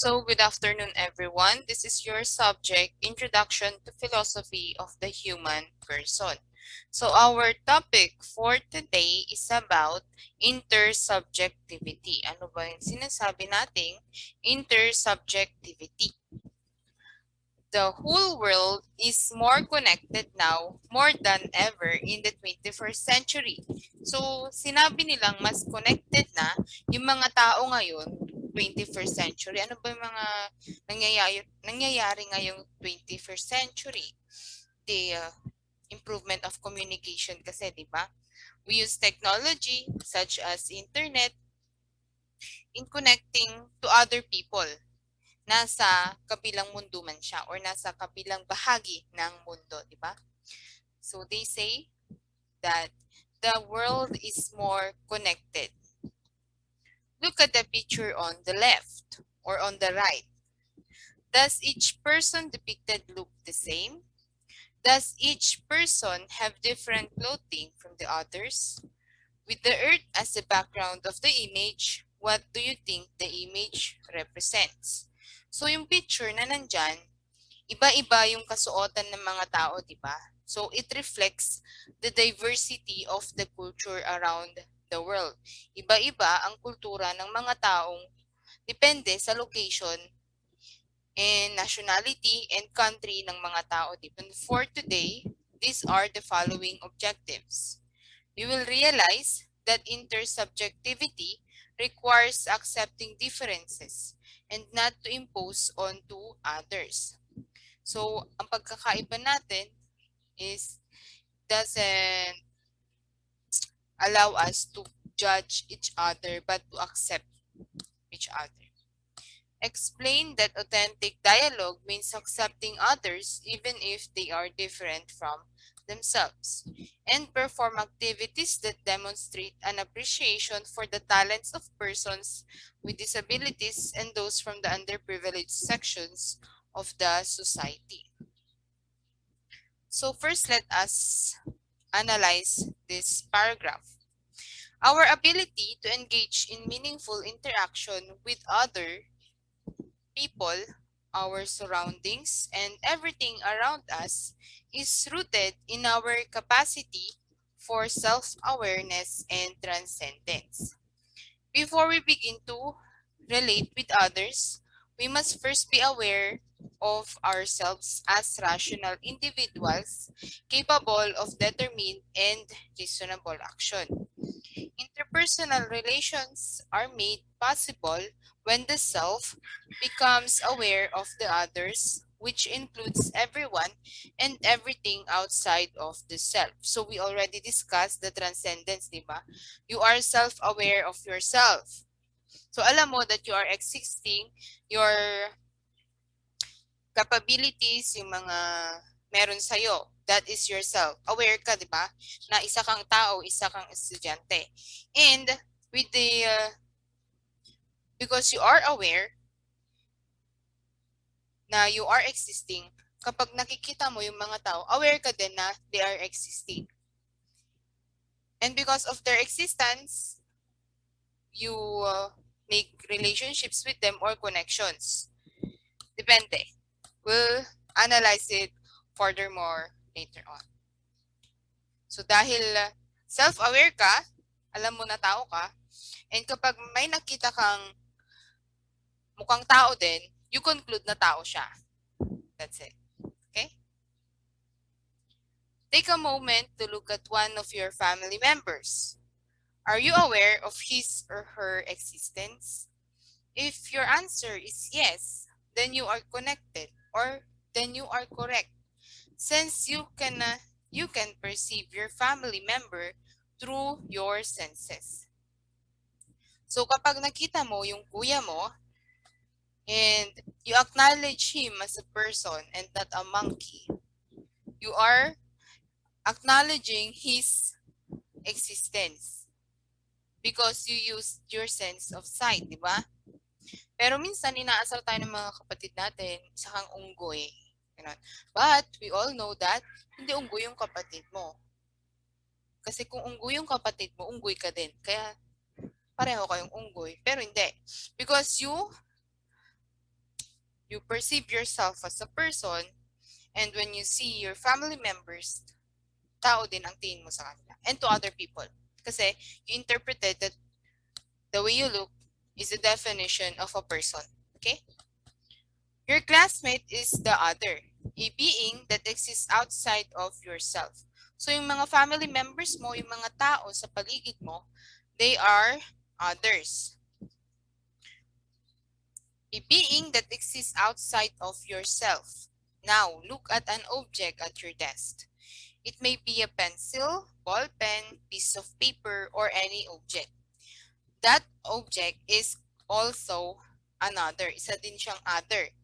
So, good afternoon, everyone. This is your subject, Introduction to Philosophy of the Human Person. So, our topic for today is about intersubjectivity. Ano ba yung sinasabi nating intersubjectivity? The whole world is more connected now, more than ever in the 21st century. So, sinabi nilang mas connected na yung mga tao ngayon, 21st century. Ano ba yung mga nangyayari ngayong 21st century? The improvement of communication kasi, di ba? We use technology such as internet in connecting to other people. Nasa kabilang mundo man siya or nasa kabilang bahagi ng mundo, di ba? So they say that the world is more connected. Look at the picture on the left or on the right. Does each person depicted look the same? Does each person have different clothing from the others? With the earth as the background of the image, what do you think the image represents? So yung picture na nandyan, iba-iba yung kasuotan ng mga tao, di ba? So it reflects the diversity of the culture around the world. Iba-iba ang kultura ng mga taong depende sa location and nationality and country ng mga tao. And for today, these are the following objectives. You will realize that intersubjectivity requires accepting differences and not to impose onto others. So, ang pagkakaiba natin is doesn't allow us to judge each other but to accept each other. Explain that authentic dialogue means accepting others even if they are different from themselves, and perform activities that demonstrate an appreciation for the talents of persons with disabilities and those from the underprivileged sections of the society. So first, let us analyze this paragraph. Our ability to engage in meaningful interaction with other people, our surroundings, and everything around us is rooted in our capacity for self-awareness and transcendence. Before we begin to relate with others, we must first be aware of ourselves as rational individuals capable of determined and reasonable action. Interpersonal relations are made possible when the self becomes aware of the others, which includes everyone and everything outside of the self. So we already discussed the transcendence, di ba? You are self-aware of yourself. So alam mo that you are existing, your capabilities, yung mga meron sa'yo. That is yourself. Aware ka, di ba? Na isa kang tao, isa kang estudyante. And with the, because you are aware na you are existing, kapag nakikita mo yung mga tao, aware ka din na they are existing. And because of their existence, you make relationships with them or connections. Depende. We'll analyze it furthermore later on. So dahil self-aware ka, alam mo na tao ka, and kapag may nakita kang mukhang tao din, you conclude na tao siya. That's it. Okay? Take a moment to look at one of your family members. Are you aware of his or her existence? If your answer is yes, then you are connected or then you are correct. Since you can perceive your family member through your senses. So kapag nakita mo yung kuya mo and you acknowledge him as a person and not a monkey, you are acknowledging his existence because you use your sense of sight, di ba? Pero minsan inaasar tayo ng mga kapatid natin, isa kang unggoy. But we all know that hindi unggoy yung kapatid mo. Kasi kung unggoy yung kapatid mo, unggoy ka din. Kaya pareho kayong unggoy. Pero hindi. Because you You perceive yourself as a person, and when you see your family members, tao din ang tingin mo sa kanila. And to other people. Kasi you interpreted that the way you look is the definition of a person. Okay? Your classmate is the other, a being that exists outside of yourself. So yung mga family members mo, yung mga tao sa paligid mo, they are others. A being that exists outside of yourself. Now, look at an object at your desk. It may be a pencil, ball pen, piece of paper, or any object. That object is also another. Isa din siyang other.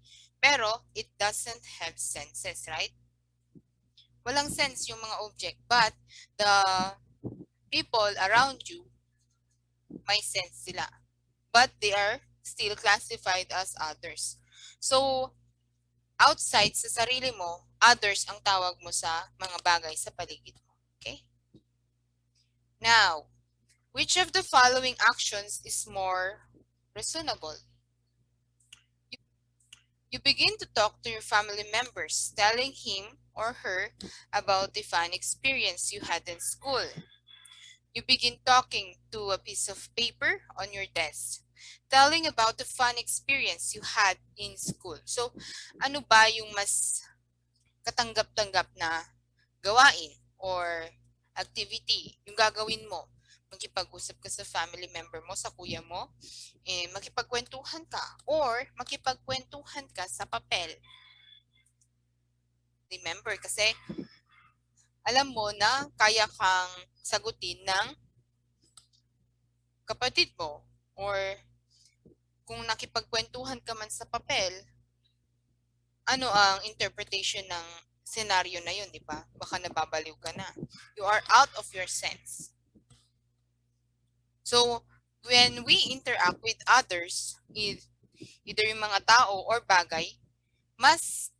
Pero, it doesn't have senses, right? Walang sense yung mga object. But, the people around you, may sense sila. But, they are still classified as others. So, outside sa sarili mo, others ang tawag mo sa mga bagay sa paligid mo. Okay? Now, which of the following actions is more reasonable? You begin to talk to your family members, telling him or her about the fun experience you had in school. You begin talking to a piece of paper on your desk, telling about the fun experience you had in school. So, ano ba yung mas katanggap-tanggap na gawain or activity yung gagawin mo? Makipag-usap ka sa family member mo, sa kuya mo, makipagkwentuhan ka, or makipagkwentuhan ka sa papel. Remember, kasi alam mo na kaya kang sagutin ng kapatid mo, or kung nakipagkwentuhan ka man sa papel, ano ang interpretation ng scenario na yun, di ba? Baka nababaliw ka na. You are out of your sense. So, when we interact with others, either yung mga tao or bagay, mas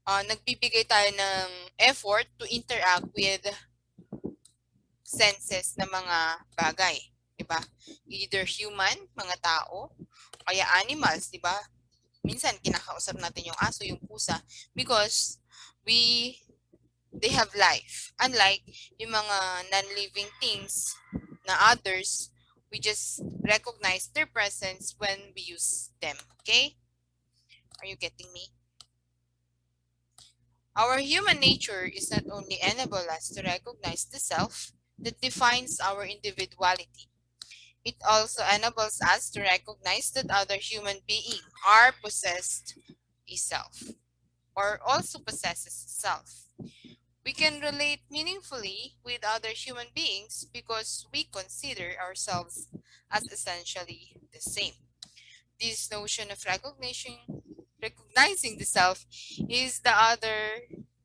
nagbibigay tayo ng effort to interact with senses na mga bagay. Diba? Either human, mga tao, kaya animals, diba? Minsan, kinakausap natin yung aso, yung pusa, because they have life. Unlike yung mga non-living things na others, we just recognize their presence when we use them. Okay? Are you getting me? Our human nature is not only enable us to recognize the self that defines our individuality, it also enables us to recognize that other human beings are possessed a self, or also possesses self. We can relate meaningfully with other human beings because we consider ourselves as essentially the same. This notion of recognizing the self is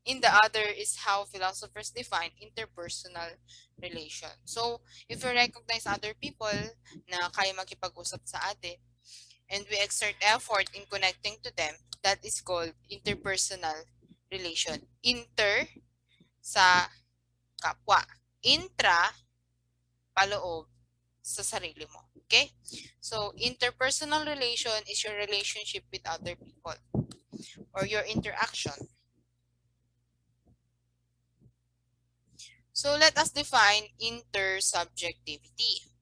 in the other is how philosophers define interpersonal relation. So, if we recognize other people na kaya makipag-usap sa atin, and we exert effort in connecting to them, that is called interpersonal relation. Inter, sa kapwa. Intra, paloob, sa sarili mo. Okay? So, interpersonal relation is your relationship with other people or your interaction. So, let us define intersubjectivity.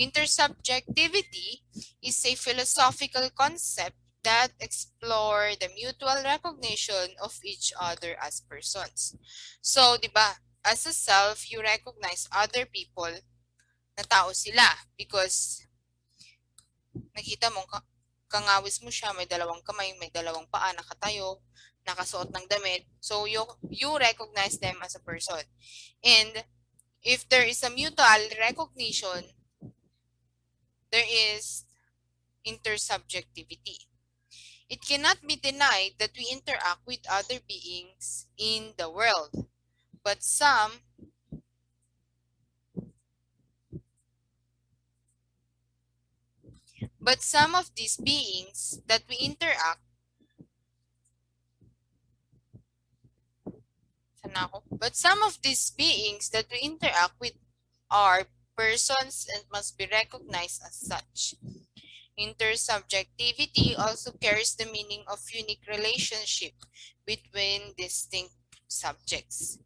Intersubjectivity is a philosophical concept that explore the mutual recognition of each other as persons. So, di ba, as a self, you recognize other people na tao sila because nakita mo, kangawis mo siya, may dalawang kamay, may dalawang paa, nakatayo, nakasuot ng damit. So, you recognize them as a person. And if there is a mutual recognition, there is intersubjectivity. It cannot be denied that we interact with other beings in the world, but some of these beings that we interact with are persons and must be recognized as such. Intersubjectivity also carries the meaning of unique relationship between distinct subjects.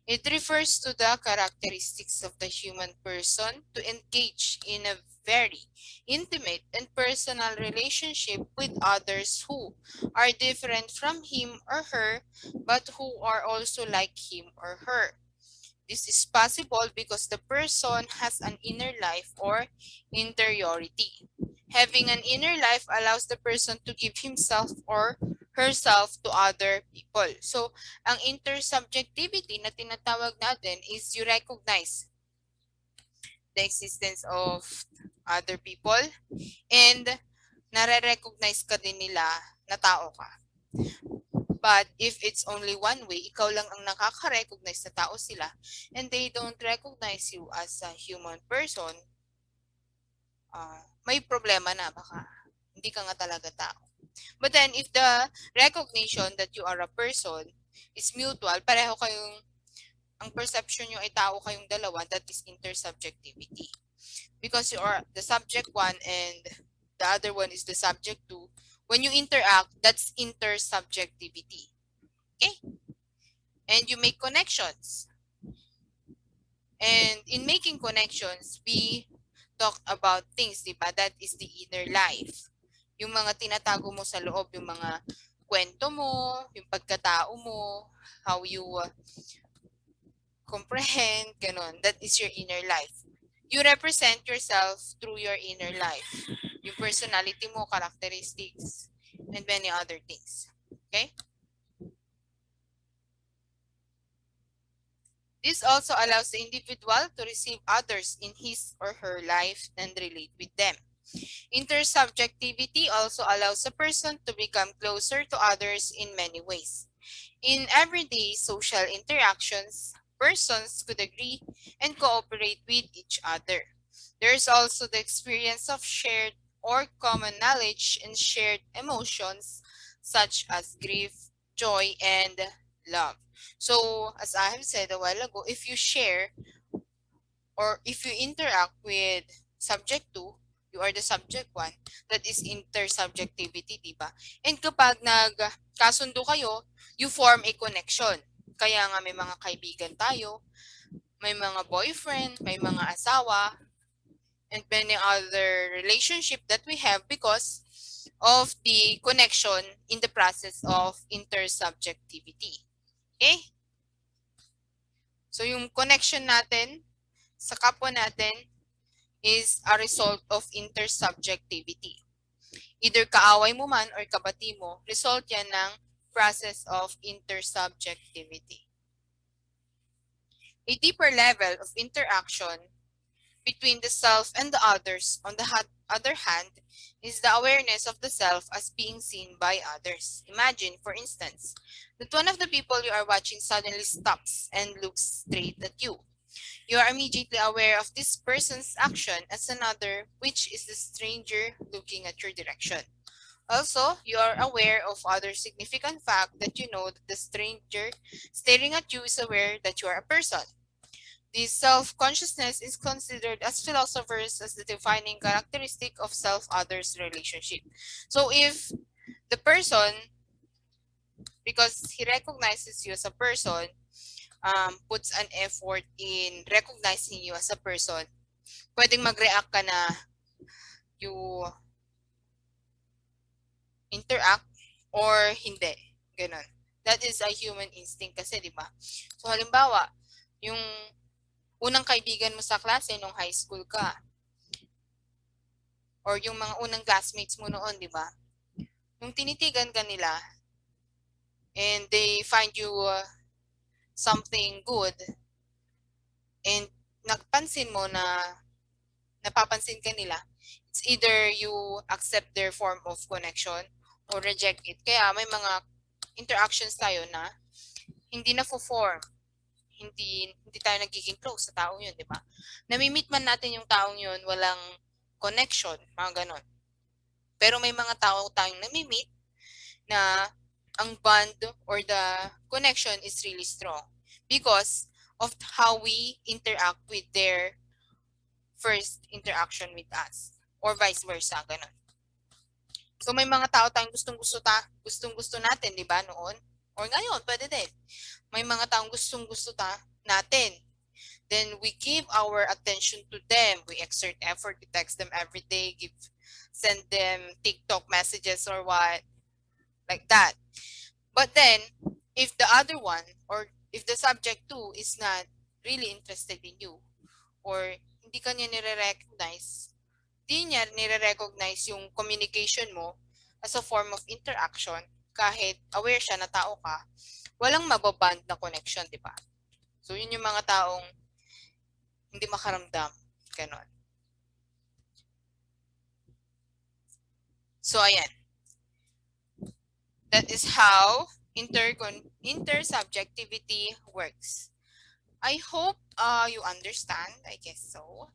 It refers to the characteristics of the human person to engage in a very intimate and personal relationship with others who are different from him or her, but who are also like him or her. This is possible because the person has an inner life or interiority. Having an inner life allows the person to give himself or herself to other people. So, ang intersubjectivity na tinatawag natin is you recognize the existence of other people and nare-recognize ka din nila na tao ka. But if it's only one way, ikaw lang ang nakaka-recognize na tao sila and they don't recognize you as a human person, may problema na baka hindi ka nga talaga tao. But then if the recognition that you are a person is mutual, pareho kayong ang perception nyo ay tao kayong dalawa, that is intersubjectivity. Because you are the subject one and the other one is the subject two, when you interact, that's intersubjectivity. Okay? And you make connections. And in making connections, we talk about things, di ba? That is the inner life. Yung mga tinatago mo sa loob, yung mga kwento mo, yung pagkatao mo, how you comprehend, ganun. That is your inner life. You represent yourself through your inner life. Yung personality mo, characteristics, and many other things. Okay? This also allows the individual to receive others in his or her life and relate with them. Intersubjectivity also allows a person to become closer to others in many ways. In everyday social interactions, persons could agree and cooperate with each other. There is also the experience of shared or common knowledge and shared emotions such as grief, joy, and love. So, as I have said a while ago, if you share or if you interact with subject 2, you are the subject 1, that is intersubjectivity, diba? And kapag nagkasundo kayo, you form a connection. Kaya nga may mga kaibigan tayo, may mga boyfriend, may mga asawa, and many other relationship that we have because of the connection in the process of intersubjectivity. Okay? So yung connection natin sa kapwa natin is a result of intersubjectivity. Either kaaway mo man or kabati mo, result yan ng process of intersubjectivity. A deeper level of interaction between the self and the others, on the other hand, is the awareness of the self as being seen by others. Imagine, for instance, that one of the people you are watching suddenly stops and looks straight at you. You are immediately aware of this person's action as another, which is the stranger looking at your direction. Also, you are aware of other significant fact that you know that the stranger staring at you is aware that you are a person. This self-consciousness is considered as philosophers as the defining characteristic of self-others relationship. So if the person, because he recognizes you as a person, puts an effort in recognizing you as a person, pwedeng mag-react ka na you interact or hindi. Ganun. That is a human instinct kasi, di ba? So halimbawa, yung unang kaibigan mo sa klase nung high school ka, or yung mga unang classmates mo noon, di ba? Nung tinitigan ka nila, and they find you something good, and napansin mo na napapansin ka nila, it's either you accept their form of connection or reject it. Kaya may mga interactions tayo na hindi na form, hindi tayo nagiging close sa taong yun, di ba? Namimit man natin yung taong yun, walang connection, mga ganon. Pero may mga tao tayong namimit na ang bond or the connection is really strong because of how we interact with their first interaction with us or vice versa, ganon. So may mga tao tayong gustong-gusto natin, 'di ba, noon? Or ngayon, pwede din. May mga taong gustong-gusto natin. Then we give our attention to them. We exert effort. We text them every day, send them TikTok messages or what, like that. But then, if the other one, or if the subject too is not really interested in you, or hindi ka niya nire-recognize, di niya nire-recognize yung communication mo as a form of interaction, kahit aware siya na tao ka, walang mababand na connection, di ba? So, yun yung mga taong hindi makaramdam. Ganon. So, ayan. That is how intersubjectivity works. I hope you understand. I guess so.